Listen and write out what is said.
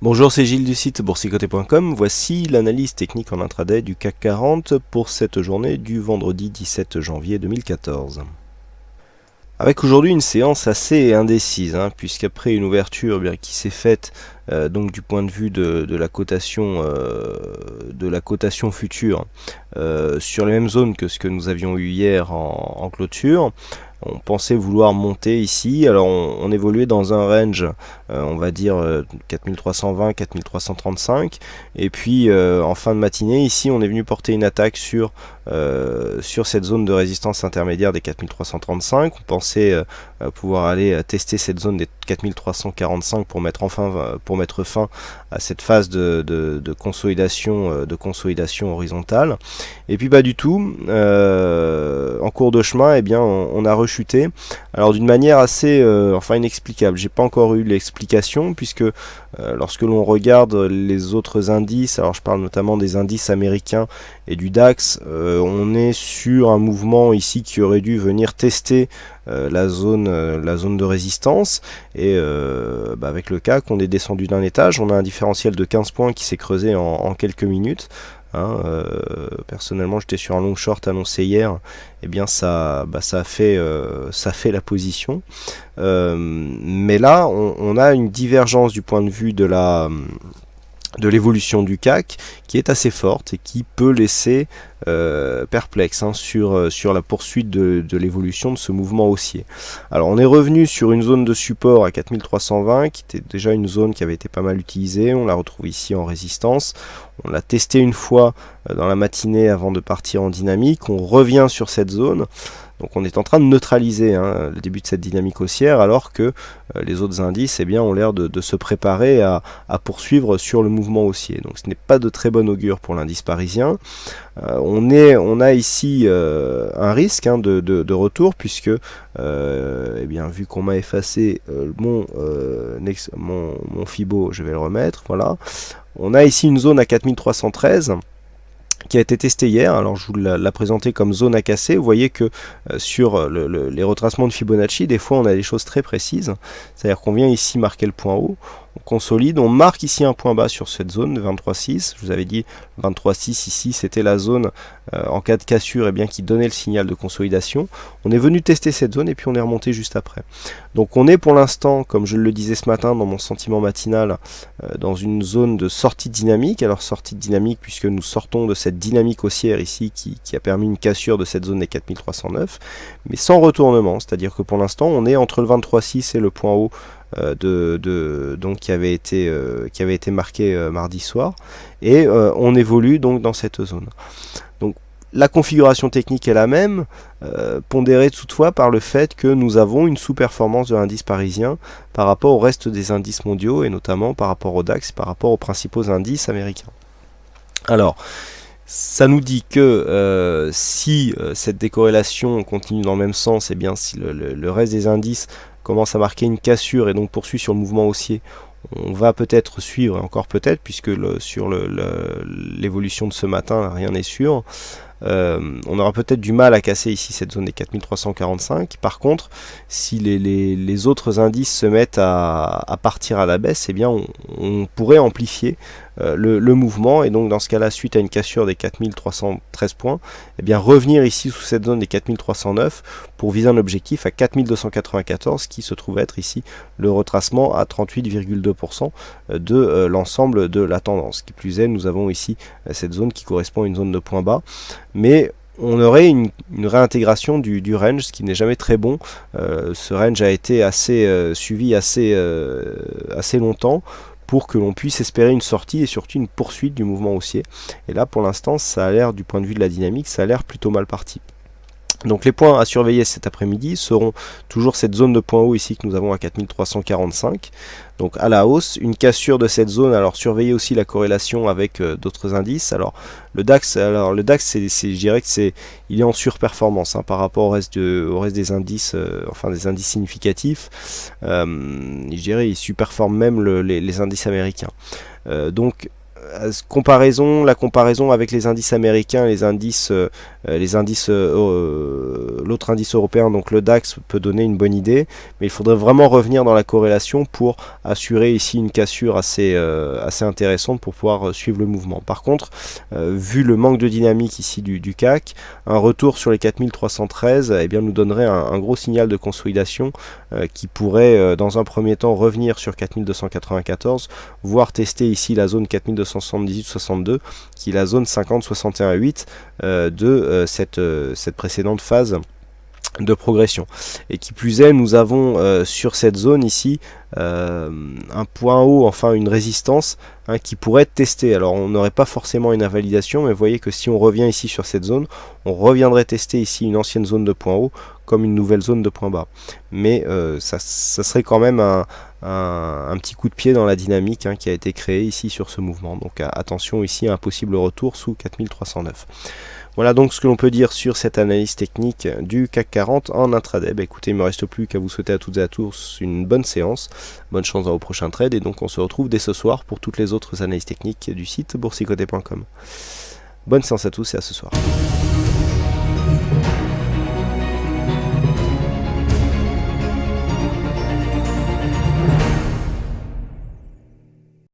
Bonjour, c'est Gilles du site boursicoté.com. Voici l'analyse technique en intraday du CAC 40 pour cette journée du vendredi 17 janvier 2014. Avec aujourd'hui une séance assez indécise, puisqu'après une ouverture qui s'est faite donc du point de vue de la cotation future sur les mêmes zones que ce que nous avions eu hier en clôture. On pensait vouloir monter ici, alors on évoluait dans un range, on va dire 4320-4335, et puis en fin de matinée, ici on est venu porter une attaque sur cette zone de résistance intermédiaire des 4335. On pensait pouvoir aller tester cette zone des 4345 pour mettre fin à cette phase de consolidation horizontale. Et puis pas du tout. En cours de chemin, on a rechuté. Alors d'une manière assez inexplicable. J'ai pas encore eu l'explication puisque lorsque l'on regarde les autres indices, alors je parle notamment des indices américains et du DAX, on est sur un mouvement ici qui aurait dû venir tester la zone de résistance, et avec le CAC on est descendu d'un étage, on a un différentiel de 15 points qui s'est creusé en quelques minutes. Personnellement j'étais sur un long short annoncé hier, ça fait la position, mais là on a une divergence du point de vue de l'évolution du CAC qui est assez forte et qui peut laisser perplexe sur la poursuite de l'évolution de ce mouvement haussier. Alors on est revenu sur une zone de support à 4320 qui était déjà une zone qui avait été pas mal utilisée, on la retrouve ici en résistance, on l'a testé une fois dans la matinée avant de partir en dynamique, on revient sur cette zone. Donc on est en train de neutraliser le début de cette dynamique haussière, alors que les autres indices ont l'air de se préparer à poursuivre sur le mouvement haussier. Donc ce n'est pas de très bon augure pour l'indice parisien. On a ici un risque de retour, puisque vu qu'on m'a effacé mon Fibo, je vais le remettre, voilà. On a ici une zone à 4313 qui a été testé hier. Alors je vous l'ai présenté comme zone à casser. Vous voyez que sur les retracements de Fibonacci, des fois on a des choses très précises, c'est-à-dire qu'on vient ici marquer le point haut, on consolide, on marque ici un point bas sur cette zone de 23,6. Je vous avais dit 23,6 ici, c'était la zone en cas de cassure qui donnait le signal de consolidation. On est venu tester cette zone et puis on est remonté juste après. Donc on est pour l'instant, comme je le disais ce matin dans mon sentiment matinal, dans une zone de sortie dynamique. Alors sortie de dynamique puisque nous sortons de cette dynamique haussière ici qui a permis une cassure de cette zone des 4309, mais sans retournement, c'est-à-dire que pour l'instant on est entre le 23,6 et le point haut donc qui avait été marqué mardi soir, et on évolue donc dans cette zone. Donc la configuration technique est la même, pondérée toutefois par le fait que nous avons une sous-performance de l'indice parisien par rapport au reste des indices mondiaux, et notamment par rapport au DAX, par rapport aux principaux indices américains. Alors ça nous dit que si cette décorrélation continue dans le même sens, si le reste des indices commence à marquer une cassure et donc poursuit sur le mouvement haussier, on va peut-être suivre, et encore peut-être, puisque sur l'évolution de ce matin, rien n'est sûr. On aura peut-être du mal à casser ici cette zone des 4345. Par contre, si les autres indices se mettent à partir à la baisse, on pourrait amplifier le mouvement, et donc dans ce cas là, suite à une cassure des 4313 points, revenir ici sous cette zone des 4309 pour viser un objectif à 4294, qui se trouve être ici le retracement à 38,2% de l'ensemble de la tendance. Qui plus est, nous avons ici cette zone qui correspond à une zone de point bas, mais on aurait une réintégration du range, ce qui n'est jamais très bon. Ce range a été suivi assez longtemps pour que l'on puisse espérer une sortie et surtout une poursuite du mouvement haussier. Et là, pour l'instant, ça a l'air, du point de vue de la dynamique, ça a l'air plutôt mal parti. Donc les points à surveiller cet après-midi seront toujours cette zone de point haut ici que nous avons à 4345, donc à la hausse, une cassure de cette zone. Alors surveillez aussi la corrélation avec d'autres indices. Alors le DAX, je dirais que il est en surperformance par rapport au reste des indices, des indices significatifs. Je dirais il surperforme même les indices américains. Donc la comparaison avec les indices américains, l'autre indice européen, donc le DAX, peut donner une bonne idée, mais il faudrait vraiment revenir dans la corrélation pour assurer ici une cassure assez intéressante pour pouvoir suivre le mouvement. Par contre, vu le manque de dynamique ici du CAC, un retour sur les 4313 eh bien, nous donnerait un gros signal de consolidation qui pourrait dans un premier temps revenir sur 4294, voire tester ici la zone 4278-62 qui est la zone 50-61-8 de cette précédente phase de progression. Et qui plus est, nous avons sur cette zone ici un point haut, enfin une résistance qui pourrait être testée. Alors on n'aurait pas forcément une invalidation, mais vous voyez que si on revient ici sur cette zone, on reviendrait tester ici une ancienne zone de point haut comme une nouvelle zone de point bas. Mais ça serait quand même un petit coup de pied dans la dynamique qui a été créée ici sur ce mouvement. Donc attention ici à un possible retour sous 4309. Voilà donc ce que l'on peut dire sur cette analyse technique du CAC 40 en intraday. Écoutez, il ne me reste plus qu'à vous souhaiter à toutes et à tous une bonne séance, bonne chance dans vos prochains trades, et donc on se retrouve dès ce soir pour toutes les autres analyses techniques du site boursicoté.com. Bonne séance à tous et à ce soir.